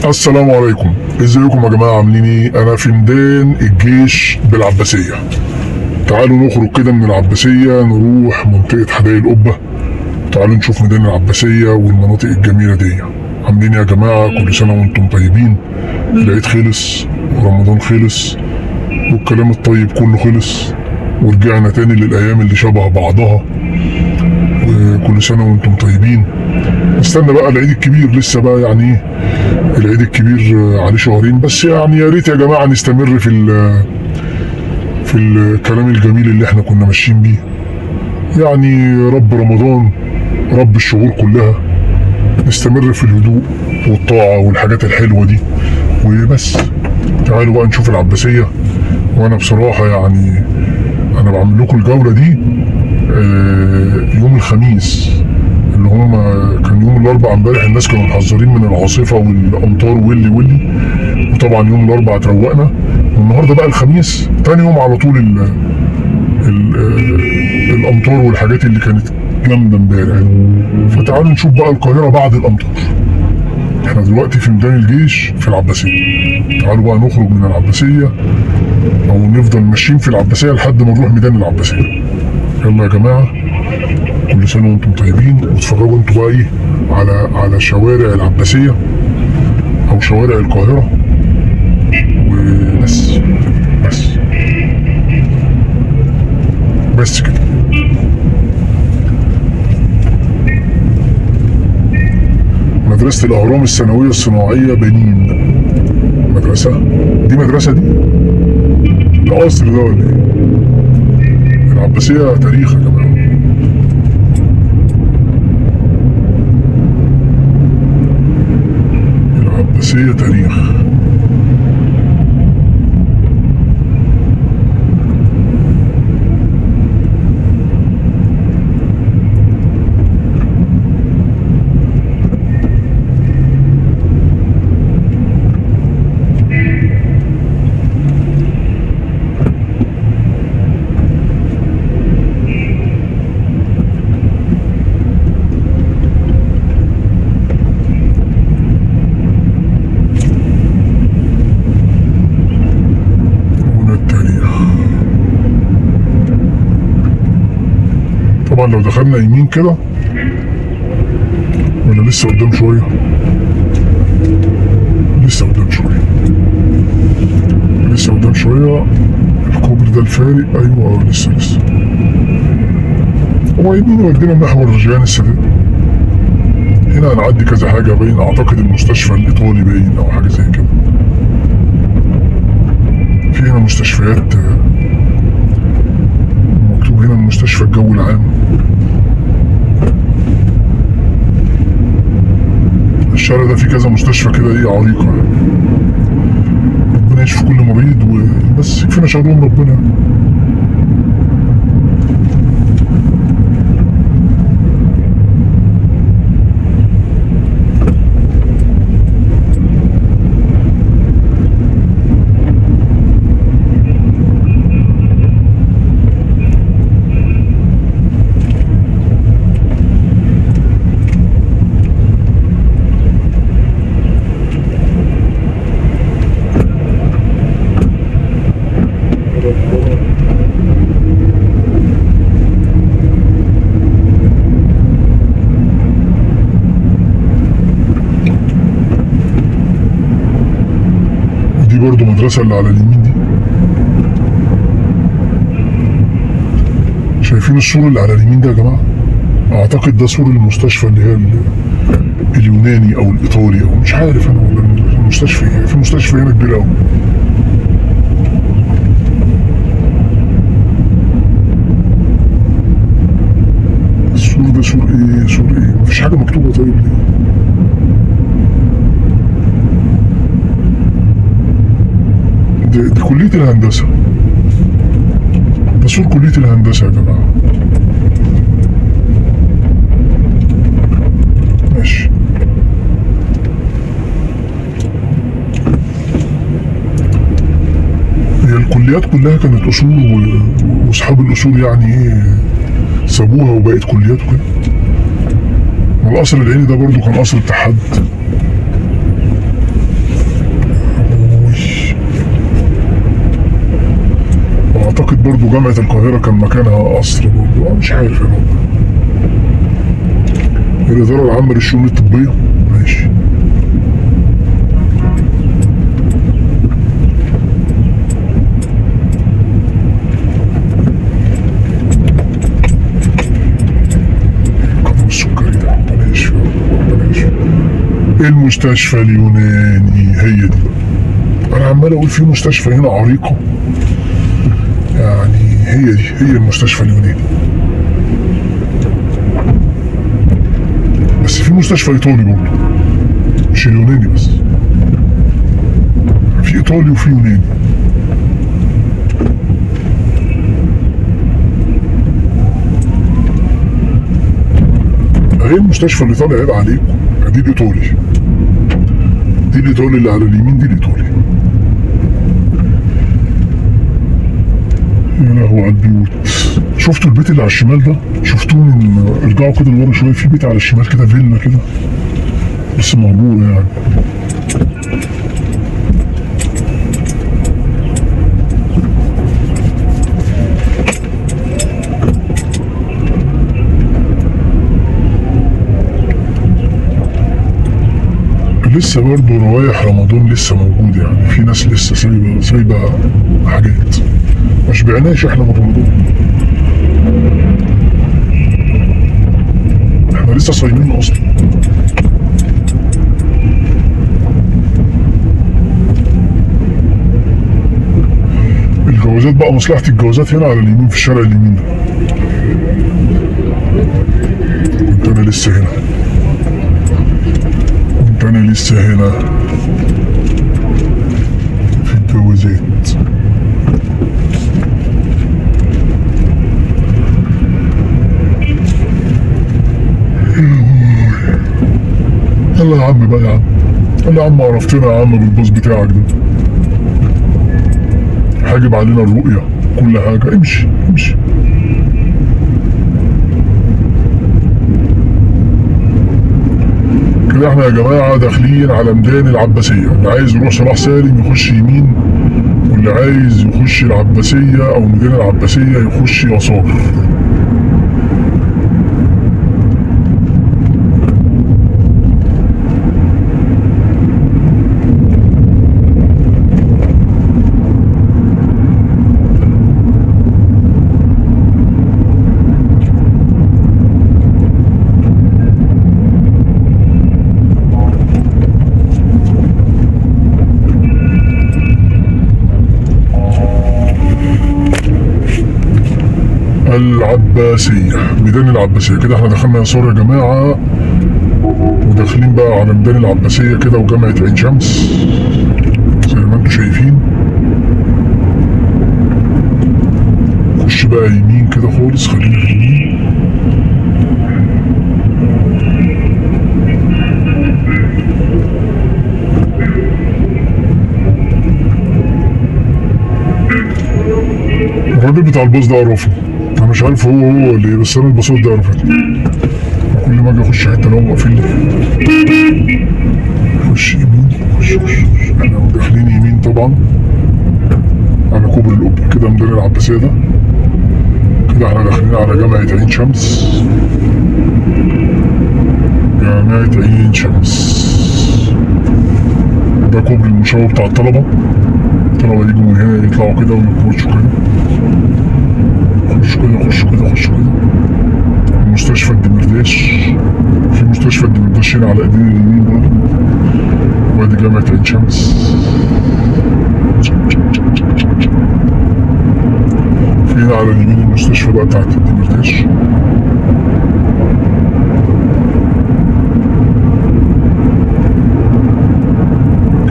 السلام عليكم، ازيكم يا جماعه؟ عاملين ايه؟ انا في ميدان الجيش بالعباسيه. تعالوا نخرج كده من العباسيه نروح منطقه حدائق القبه. تعالوا نشوف ميدان العباسيه والمناطق الجميله دي. عاملين ايه يا جماعه؟ كل سنه وانتم طيبين. العيد خلص ورمضان خلص والكلام الطيب كله خلص، ورجعنا تاني للايام اللي شبه بعضها. وكل سنه وانتم طيبين. استنى بقى العيد الكبير لسه بقى، يعني ايه العيد الكبير؟ عليه شهرين بس. يعني يا ريت يا جماعه نستمر في الكلام الجميل اللي احنا كنا ماشيين بيه. يعني رب رمضان، رب الشهور كلها، نستمر في الهدوء والطاعه والحاجات الحلوه دي وبس. تعالوا بقى نشوف العباسيه. وانا بصراحه يعني انا بعمل لكم الجوله دي يوم الخميس، اللي هم كان يوم الاربعاء امبارح. الناس كانوا محذرين من العاصفه والامطار واللي وطبعا يوم الاربعاء اتروقنا. والنهارده بقى الخميس تاني يوم على طول ال الامطار والحاجات اللي كانت جامده امبارح. فتعالوا نشوف بقى القاهره بعد الامطار. احنا دلوقتي في ميدان الجيش في العباسيه. تعالوا بقى نخرج من العباسيه او نفضل ماشيين في العباسيه لحد ما نروح ميدان العباسيه. يلا يا جماعه، كل سنه وانتم طيبين. واتفرجوا انتوا بقى ايه على شوارع العباسيه او شوارع القاهره وبس. بس كده. مدرسة الأهرام الثانوية الصناعية بنين. دي مدرسة دي؟ ده قصر ده ولا ايه؟ العباسية تاريخ يا جماعة. العباسية تاريخ. طبعا لو دخلنا يمين كده ولا لسه قدام شويه؟ لسه قدام شويه. الكوبري ده الفارق. ايوه لسه هو يمين ودينا محور رجعان السادات. هنا هنعدي كذا حاجه باين، اعتقد المستشفى الايطالي باين او حاجه زي كده. في هنا مستشفيات، مكتوب هنا المستشفى الجو العام. الشارع ده فيه كذا مستشفى كده ايه عريقة يعني. ربنا يشفي كل مريض وبس، يكفينا شرهم ربنا. دي برضو مدرسة اللي على اليمين دي. شايفين السور اللي على اليمين ده يا جماعة؟ اعتقد ده سور المستشفى اللي هي اليوناني او الايطالي او مش عارف انا، ولا المستشفى ايه. في مستشفى هنا كبير قوي. السور ده سور ايه؟ مفيش حاجة مكتوبة. طيب ليه؟ دي كلية الهندسة. ده سور كلية الهندسة يا جماعة. ماشي. هي الكليات كلها كانت أصول وأصحاب الأصول يعني إيه سابوها وبقت كليات وكده. والقصر العيني ده برضو كان قصر اتحاد. وجامعة القاهرة كان مكانها قصر برضه، مش عارف يا رب. الإدارة العامة للشؤون الطبية، ماشي. السكري ده بلاش، بلاش. المستشفى اليوناني، هي دي بقى. انا عمال اقول في مستشفى هنا عريقه، يعني هي المستشفى اليوناني. بس في مستشفى ايطالي برضه، مش اليوناني بس، في ايطالي وفي يوناني. اهي المستشفى الايطالي، عيب عليكم. دي الايطالي، دي الايطالي اللي على اليمين، دي الايطالي. يا لهوي على البيوت. شفتوا البيت اللي على الشمال ده؟ شفتوه من ارجعوا كده لورا شويه، في بيت على الشمال كده، فيلا كده بس مهجور يعني. لسه برضه روايح رمضان لسه موجود، يعني في ناس لسه سايبه حاجات ما شبعناش احنا من رمضان. احنا لسه صايمين اصلا. الجوازات بقى، مصلحة الجوازات هنا على اليمين في الشارع اليمين ده. كنت انا لسه هنا، أنا لسه هنا في الجوازات. يلا يا عم بقى، يا عم يلا يا عم، عرفتنا يا عم بالباص بتاعك ده، حاجب علينا الرؤية كل حاجة. امشي امشي. كده احنا يا جماعة داخلين على ميدان العباسية. اللي عايز يروح صلاح سالم يخش يمين، واللي عايز يخش العباسية او ميدان العباسية يخش يسار. العباسية، ميدان العباسية. كده احنا دخلنا يسار يا جماعة، وداخلين بقى على ميدان العباسية كده وجامعة عين شمس زي ما انتم شايفين. خش بقى يمين كده خالص، خلينا في اليمين. الراجل بتاع الباص ده عرفني، انا مش عارف هو ولا ايه، بس انا الباصات ده عرفتني. كل ما اجي اخش حته لو واقفين لي خش يمين، خش. احنا داخلين يمين طبعا على كوبري القبه كده، ميدان العباسيه ده. كده احنا داخلين على جامعه عين شمس، جامعه عين شمس. ده كوبري المشاور بتاع الطلبه يجوا من هنا يطلعوا كده ويخشوا كده، خش كده. مستشفى الدمرداش، في مستشفى الدمرداش هنا على ايدينا اليمين برضه. وادي جامعة عين شمس. في هنا على اليمين المستشفى بقى بتاعت الدمرداش.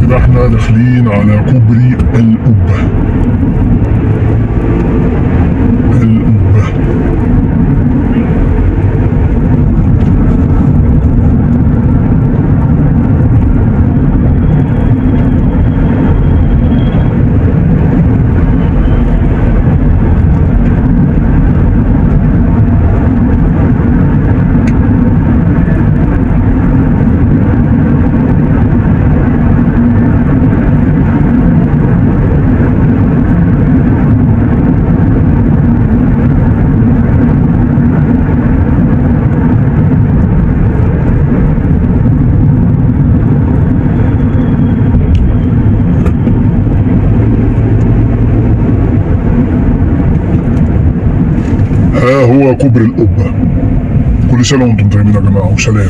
كده احنا داخلين على كوبري القبة. هو كوبري القبة. كل سنة وانتم طيبين يا جماعة، وسلام.